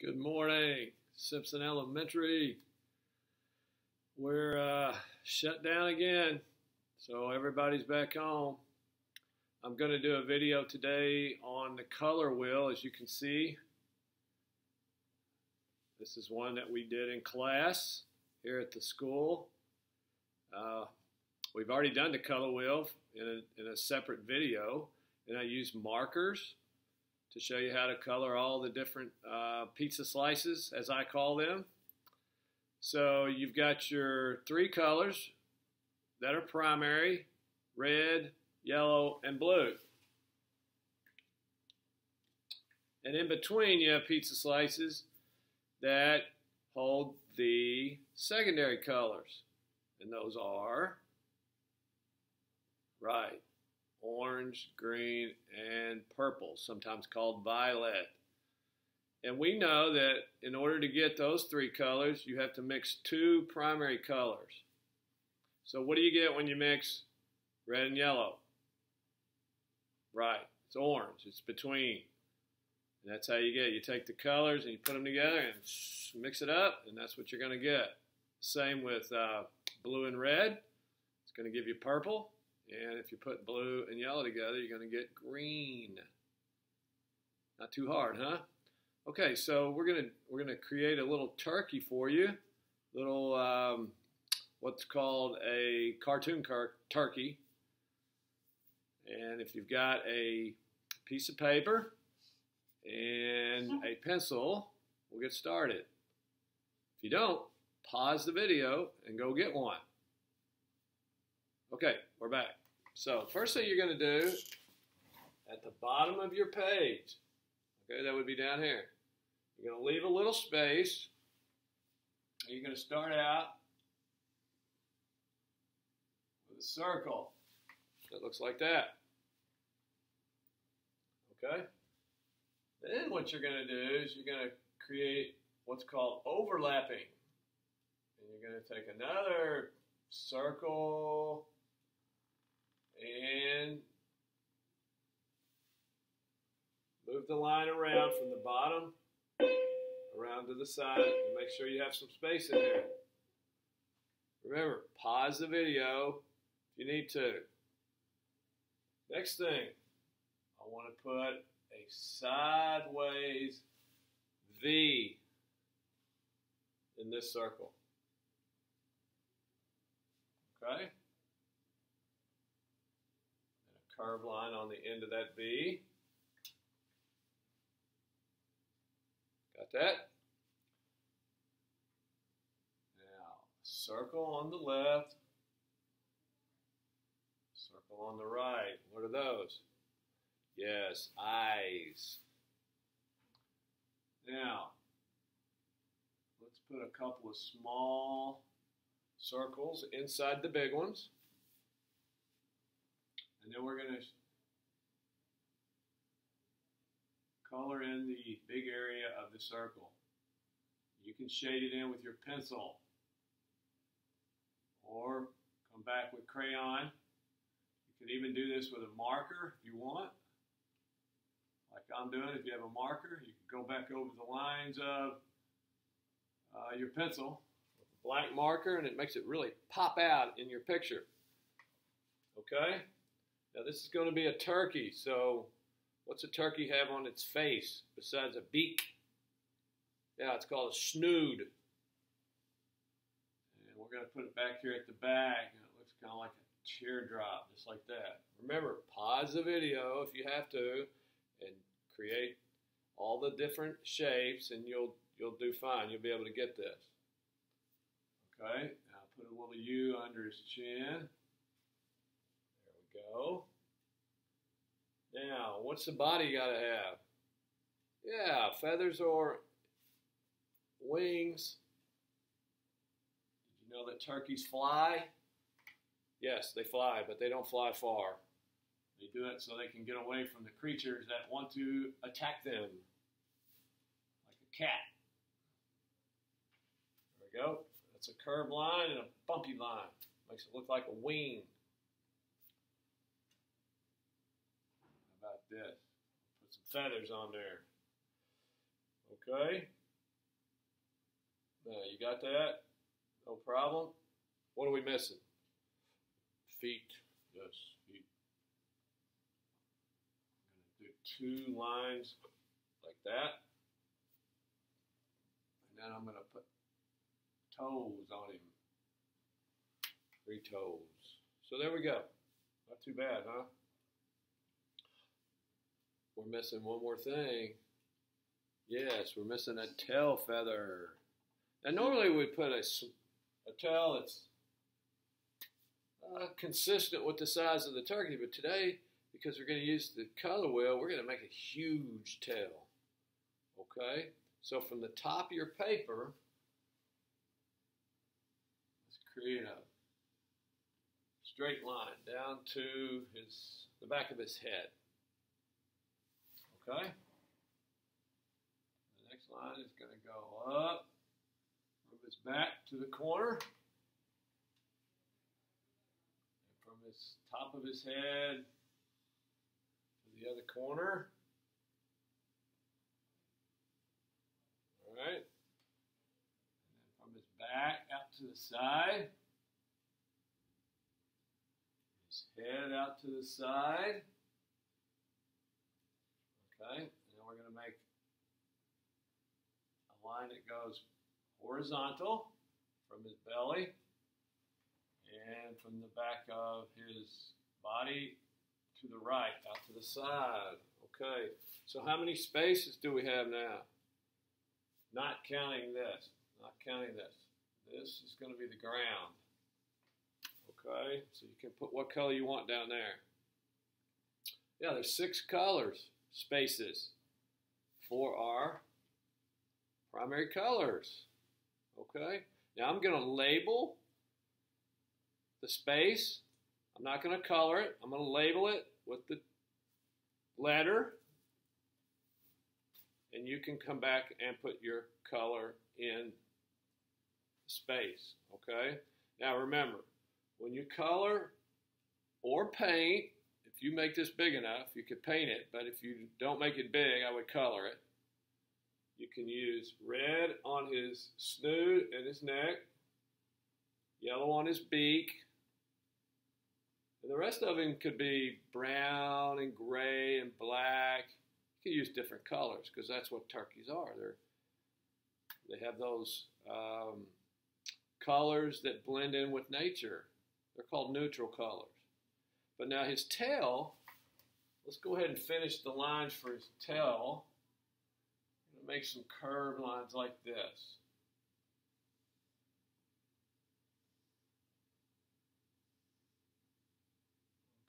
Good morning, Simpson Elementary. We're shut down again, so everybody's back home. I'm going to do a video today on the color wheel. As you can see, this is one that we did in class here at the school. We've already done the color wheel in a separate video, and I used markers to show you how to color all the different pizza slices, as I call them. So you've got your three colors that are primary: red, yellow, and blue. And in between you have pizza slices that hold the secondary colors. And those are, right, orange, green, and purple, sometimes called violet. And we know that in order to get those three colors, you have to mix two primary colors. So what do you get when you mix red and yellow? Right, it's orange, it's between. And that's how you get it. You take the colors and you put them together and mix it up, and that's what you're going to get. Same with blue and red. It's going to give you purple. And if you put blue and yellow together, you're going to get green. Not too hard, huh? Okay, so we're gonna create a little turkey for you, little what's called a cartoon turkey. And if you've got a piece of paper and a pencil, we'll get started. If you don't, pause the video and go get one. Okay, we're back. So first thing you're going to do at the bottom of your page, okay, that would be down here. You're going to leave a little space, and you're going to start out with a circle that looks like that. Okay? Then what you're going to do is you're going to create what's called overlapping. And you're going to take another circle and move the line around from the bottom around to the side, and make sure you have some space in there. Remember, pause the video if you need to. Next thing, I want to put a sideways V in this circle. Okay? And a curved line on the end of that V. Got that? Now, circle on the left, circle on the right. What are those? Yes, eyes. Now, let's put a couple of small circles inside the big ones. And then we're going to color in the big area of the circle. You can shade it in with your pencil, or come back with crayon. You can even do this with a marker if you want, like I'm doing. If you have a marker, you can go back over the lines of your pencil with a black marker, and it makes it really pop out in your picture. Okay? Now this is going to be a turkey, so what's a turkey have on its face besides a beak? Yeah, it's called a snood. And we're going to put it back here at the back, and it looks kind of like a teardrop, just like that. Remember, pause the video if you have to, and create all the different shapes, and you'll do fine. You'll be able to get this. Okay, now put a little U under his chin. There we go. Now, what's the body got to have? Yeah, feathers or wings. Did you know that turkeys fly? Yes, they fly, but they don't fly far. They do it so they can get away from the creatures that want to attack them, like a cat. There we go. That's a curved line and a bumpy line. Makes it look like a wing. How about this? Put some feathers on there. Okay. You got that? No problem. What are we missing? Feet. Yes, feet. I'm going to do 2 lines like that. And then I'm going to put toes on him. 3 toes. So there we go. Not too bad, huh? We're missing one more thing. Yes, we're missing a tail feather. Now normally we put a tail that's consistent with the size of the turkey, but today, because we're going to use the color wheel, we're going to make a huge tail. Okay? So from the top of your paper, let's create a straight line down to the back of his head. Okay? The next line is going to go up from his back to the corner. And from his top of his head to the other corner. All right? And then from his back out to the side. His head out to the side. Okay, and then we're going to make a line that goes horizontal from his belly and from the back of his body to the right, out to the side. Okay, so how many spaces do we have now? Not counting this, not counting this. This is going to be the ground. Okay, so you can put what color you want down there. Yeah, there's 6 colors. Spaces for our primary colors. Okay, now I'm going to label the space. I'm not going to color it. I'm going to label it with the letter, and you can come back and put your color in the space. Okay, now remember, when you color or paint, if you make this big enough, you could paint it, but if you don't make it big, I would color it. You can use red on his snoot and his neck, yellow on his beak, and the rest of him could be brown and gray and black. You can use different colors because that's what turkeys are. They have those colors that blend in with nature. They're called neutral colors. But now his tail, let's go ahead and finish the lines for his tail. I'm going to make some curved lines like this.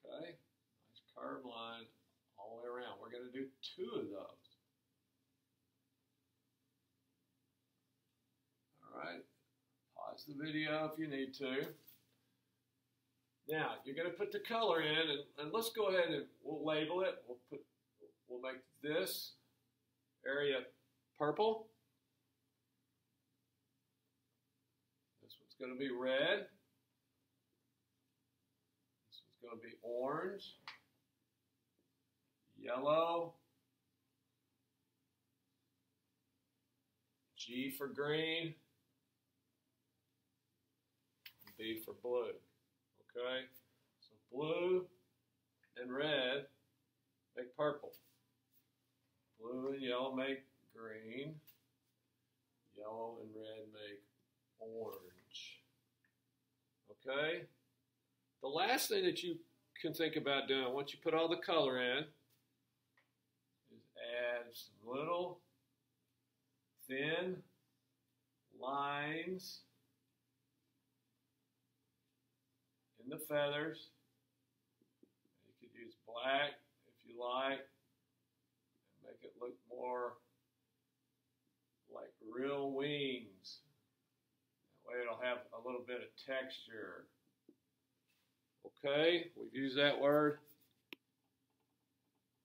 Okay, nice curved line all the way around. We're going to do 2 of those. All right, pause the video if you need to. Now, you're going to put the color in, and let's go ahead and we'll label it. We'll make this area purple. This one's going to be red. This one's going to be orange, yellow, G for green, B for blue. Okay, so blue and red make purple. Blue and yellow make green. Yellow and red make orange. Okay, the last thing that you can think about doing once you put all the color in is add some little thin lines in the feathers. You could use black if you like and make it look more like real wings. That way it'll have a little bit of texture. Okay, we've used that word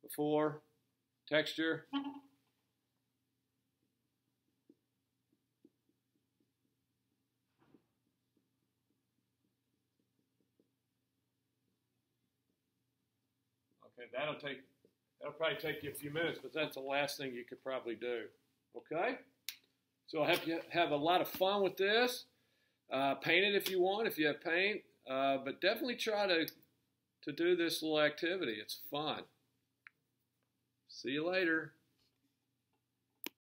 before. Texture. Okay, that'll probably take you a few minutes, but that's the last thing you could probably do. Okay? So I hope you have a lot of fun with this. Paint it if you want, if you have paint. But definitely try to do this little activity. It's fun. See you later.